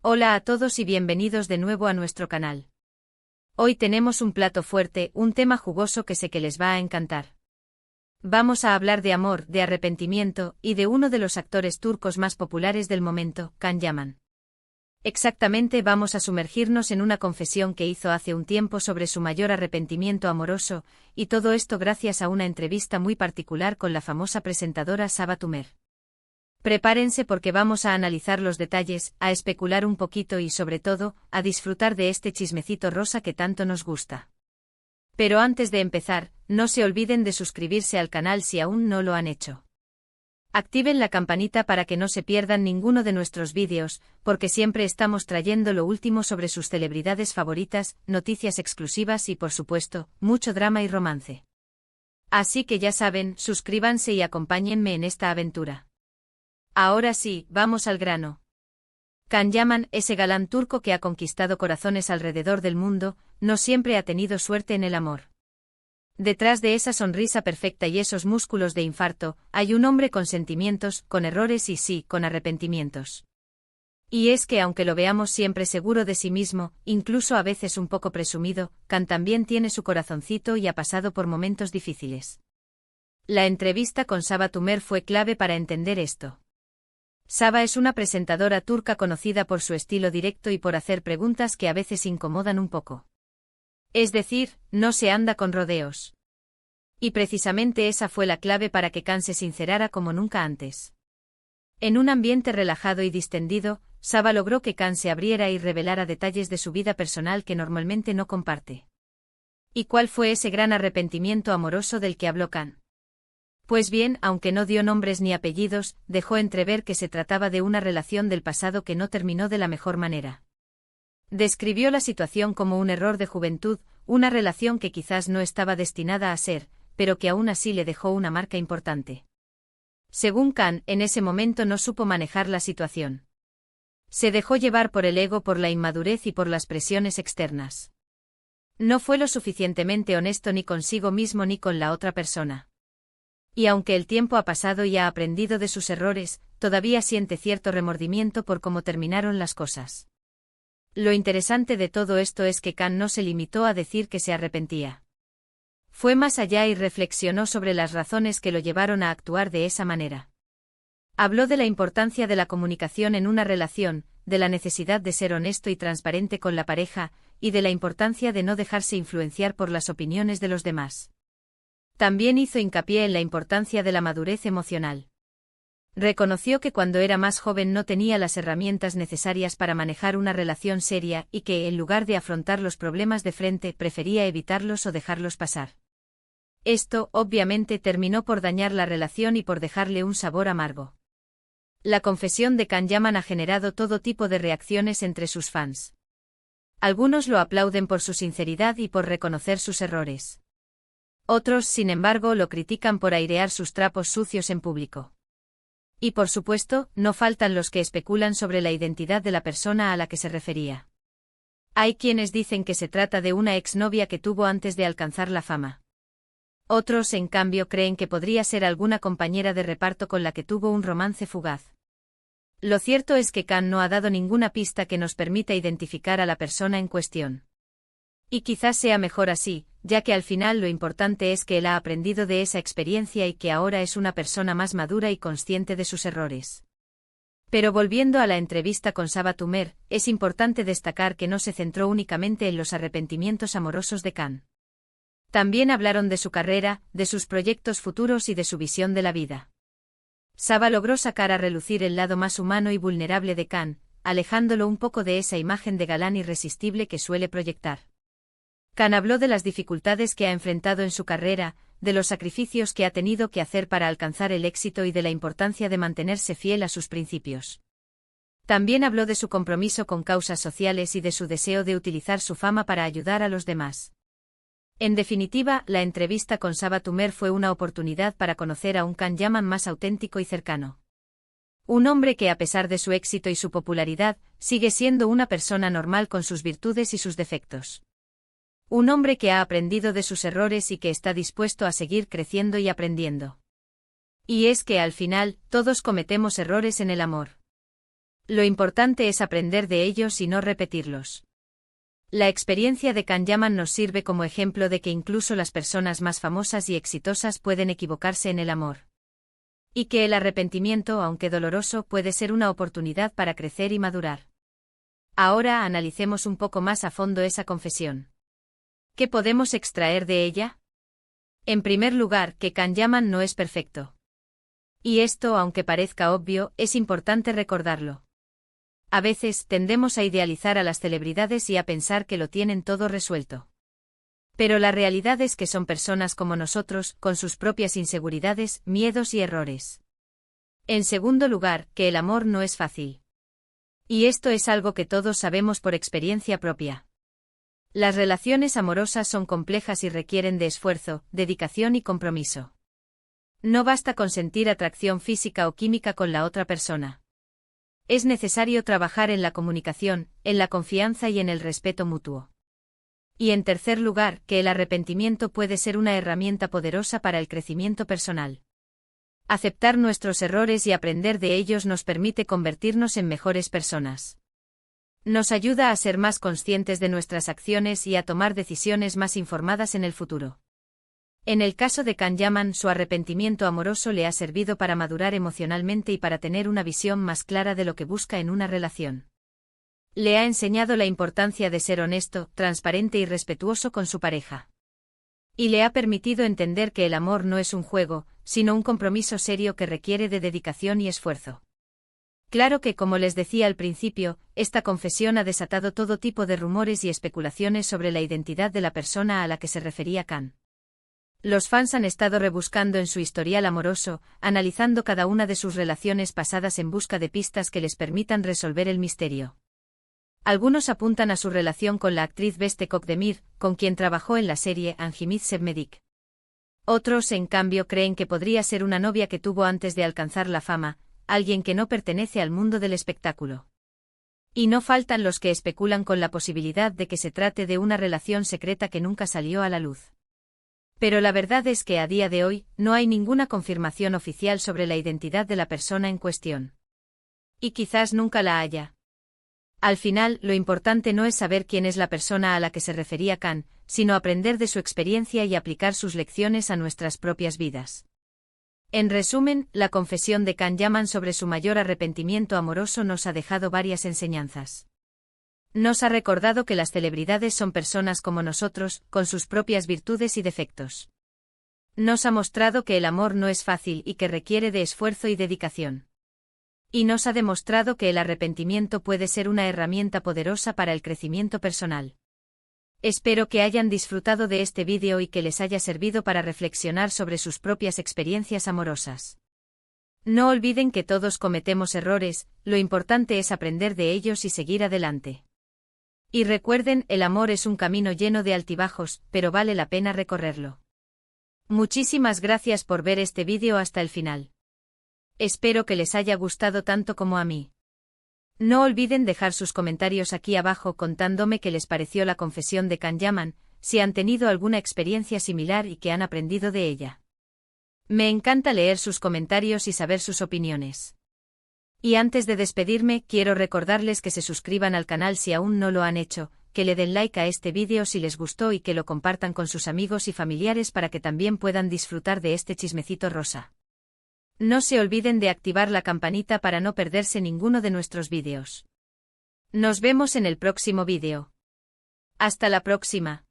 Hola a todos y bienvenidos de nuevo a nuestro canal. Hoy tenemos un plato fuerte, un tema jugoso que sé que les va a encantar. Vamos a hablar de amor, de arrepentimiento y de uno de los actores turcos más populares del momento, Can Yaman. Exactamente, vamos a sumergirnos en una confesión que hizo hace un tiempo sobre su mayor arrepentimiento amoroso, y todo esto gracias a una entrevista muy particular con la famosa presentadora Sabah Tümer. Prepárense porque vamos a analizar los detalles, a especular un poquito y sobre todo, a disfrutar de este chismecito rosa que tanto nos gusta. Pero antes de empezar, no se olviden de suscribirse al canal si aún no lo han hecho. Activen la campanita para que no se pierdan ninguno de nuestros vídeos, porque siempre estamos trayendo lo último sobre sus celebridades favoritas, noticias exclusivas y por supuesto, mucho drama y romance. Así que ya saben, suscríbanse y acompáñenme en esta aventura. Ahora sí, vamos al grano. Can Yaman, ese galán turco que ha conquistado corazones alrededor del mundo, no siempre ha tenido suerte en el amor. Detrás de esa sonrisa perfecta y esos músculos de infarto, hay un hombre con sentimientos, con errores y sí, con arrepentimientos. Y es que aunque lo veamos siempre seguro de sí mismo, incluso a veces un poco presumido, Can también tiene su corazoncito y ha pasado por momentos difíciles. La entrevista con Sabah Tümer fue clave para entender esto. Sabah es una presentadora turca conocida por su estilo directo y por hacer preguntas que a veces incomodan un poco. Es decir, no se anda con rodeos. Y precisamente esa fue la clave para que Can se sincerara como nunca antes. En un ambiente relajado y distendido, Sabah logró que Can se abriera y revelara detalles de su vida personal que normalmente no comparte. ¿Y cuál fue ese gran arrepentimiento amoroso del que habló Can? Pues bien, aunque no dio nombres ni apellidos, dejó entrever que se trataba de una relación del pasado que no terminó de la mejor manera. Describió la situación como un error de juventud, una relación que quizás no estaba destinada a ser, pero que aún así le dejó una marca importante. Según Can, en ese momento no supo manejar la situación. Se dejó llevar por el ego, por la inmadurez y por las presiones externas. No fue lo suficientemente honesto ni consigo mismo ni con la otra persona. Y aunque el tiempo ha pasado y ha aprendido de sus errores, todavía siente cierto remordimiento por cómo terminaron las cosas. Lo interesante de todo esto es que Can no se limitó a decir que se arrepentía. Fue más allá y reflexionó sobre las razones que lo llevaron a actuar de esa manera. Habló de la importancia de la comunicación en una relación, de la necesidad de ser honesto y transparente con la pareja, y de la importancia de no dejarse influenciar por las opiniones de los demás. También hizo hincapié en la importancia de la madurez emocional. Reconoció que cuando era más joven no tenía las herramientas necesarias para manejar una relación seria y que, en lugar de afrontar los problemas de frente, prefería evitarlos o dejarlos pasar. Esto, obviamente, terminó por dañar la relación y por dejarle un sabor amargo. La confesión de Can Yaman ha generado todo tipo de reacciones entre sus fans. Algunos lo aplauden por su sinceridad y por reconocer sus errores. Otros, sin embargo, lo critican por airear sus trapos sucios en público. Y por supuesto, no faltan los que especulan sobre la identidad de la persona a la que se refería. Hay quienes dicen que se trata de una exnovia que tuvo antes de alcanzar la fama. Otros, en cambio, creen que podría ser alguna compañera de reparto con la que tuvo un romance fugaz. Lo cierto es que Can no ha dado ninguna pista que nos permita identificar a la persona en cuestión. Y quizás sea mejor así, ya que al final lo importante es que él ha aprendido de esa experiencia y que ahora es una persona más madura y consciente de sus errores. Pero volviendo a la entrevista con Sabah Tümer, es importante destacar que no se centró únicamente en los arrepentimientos amorosos de Can. También hablaron de su carrera, de sus proyectos futuros y de su visión de la vida. Sabah logró sacar a relucir el lado más humano y vulnerable de Can, alejándolo un poco de esa imagen de galán irresistible que suele proyectar. Can habló de las dificultades que ha enfrentado en su carrera, de los sacrificios que ha tenido que hacer para alcanzar el éxito y de la importancia de mantenerse fiel a sus principios. También habló de su compromiso con causas sociales y de su deseo de utilizar su fama para ayudar a los demás. En definitiva, la entrevista con Sabah Tümer fue una oportunidad para conocer a un Can Yaman más auténtico y cercano. Un hombre que, a pesar de su éxito y su popularidad, sigue siendo una persona normal con sus virtudes y sus defectos. Un hombre que ha aprendido de sus errores y que está dispuesto a seguir creciendo y aprendiendo. Y es que al final, todos cometemos errores en el amor. Lo importante es aprender de ellos y no repetirlos. La experiencia de Kanyaman nos sirve como ejemplo de que incluso las personas más famosas y exitosas pueden equivocarse en el amor. Y que el arrepentimiento, aunque doloroso, puede ser una oportunidad para crecer y madurar. Ahora analicemos un poco más a fondo esa confesión. ¿Qué podemos extraer de ella? En primer lugar, que Kanyaman no es perfecto. Y esto, aunque parezca obvio, es importante recordarlo. A veces tendemos a idealizar a las celebridades y a pensar que lo tienen todo resuelto. Pero la realidad es que son personas como nosotros, con sus propias inseguridades, miedos y errores. En segundo lugar, que el amor no es fácil. Y esto es algo que todos sabemos por experiencia propia. Las relaciones amorosas son complejas y requieren de esfuerzo, dedicación y compromiso. No basta con sentir atracción física o química con la otra persona. Es necesario trabajar en la comunicación, en la confianza y en el respeto mutuo. Y en tercer lugar, que el arrepentimiento puede ser una herramienta poderosa para el crecimiento personal. Aceptar nuestros errores y aprender de ellos nos permite convertirnos en mejores personas. Nos ayuda a ser más conscientes de nuestras acciones y a tomar decisiones más informadas en el futuro. En el caso de Kanyaman, su arrepentimiento amoroso le ha servido para madurar emocionalmente y para tener una visión más clara de lo que busca en una relación. Le ha enseñado la importancia de ser honesto, transparente y respetuoso con su pareja. Y le ha permitido entender que el amor no es un juego, sino un compromiso serio que requiere de dedicación y esfuerzo. Claro que, como les decía al principio, esta confesión ha desatado todo tipo de rumores y especulaciones sobre la identidad de la persona a la que se refería Kan. Los fans han estado rebuscando en su historial amoroso, analizando cada una de sus relaciones pasadas en busca de pistas que les permitan resolver el misterio. Algunos apuntan a su relación con la actriz Beste Kokdemir, con quien trabajó en la serie Anjimit Sevmedik. Otros, en cambio, creen que podría ser una novia que tuvo antes de alcanzar la fama, alguien que no pertenece al mundo del espectáculo. Y no faltan los que especulan con la posibilidad de que se trate de una relación secreta que nunca salió a la luz. Pero la verdad es que a día de hoy, no hay ninguna confirmación oficial sobre la identidad de la persona en cuestión. Y quizás nunca la haya. Al final, lo importante no es saber quién es la persona a la que se refería Kan, sino aprender de su experiencia y aplicar sus lecciones a nuestras propias vidas. En resumen, la confesión de Kanyaman sobre su mayor arrepentimiento amoroso nos ha dejado varias enseñanzas. Nos ha recordado que las celebridades son personas como nosotros, con sus propias virtudes y defectos. Nos ha mostrado que el amor no es fácil y que requiere de esfuerzo y dedicación. Y nos ha demostrado que el arrepentimiento puede ser una herramienta poderosa para el crecimiento personal. Espero que hayan disfrutado de este vídeo y que les haya servido para reflexionar sobre sus propias experiencias amorosas. No olviden que todos cometemos errores, lo importante es aprender de ellos y seguir adelante. Y recuerden, el amor es un camino lleno de altibajos, pero vale la pena recorrerlo. Muchísimas gracias por ver este vídeo hasta el final. Espero que les haya gustado tanto como a mí. No olviden dejar sus comentarios aquí abajo contándome qué les pareció la confesión de Kanyaman, si han tenido alguna experiencia similar y qué han aprendido de ella. Me encanta leer sus comentarios y saber sus opiniones. Y antes de despedirme, quiero recordarles que se suscriban al canal si aún no lo han hecho, que le den like a este vídeo si les gustó y que lo compartan con sus amigos y familiares para que también puedan disfrutar de este chismecito rosa. No se olviden de activar la campanita para no perderse ninguno de nuestros vídeos. Nos vemos en el próximo vídeo. Hasta la próxima.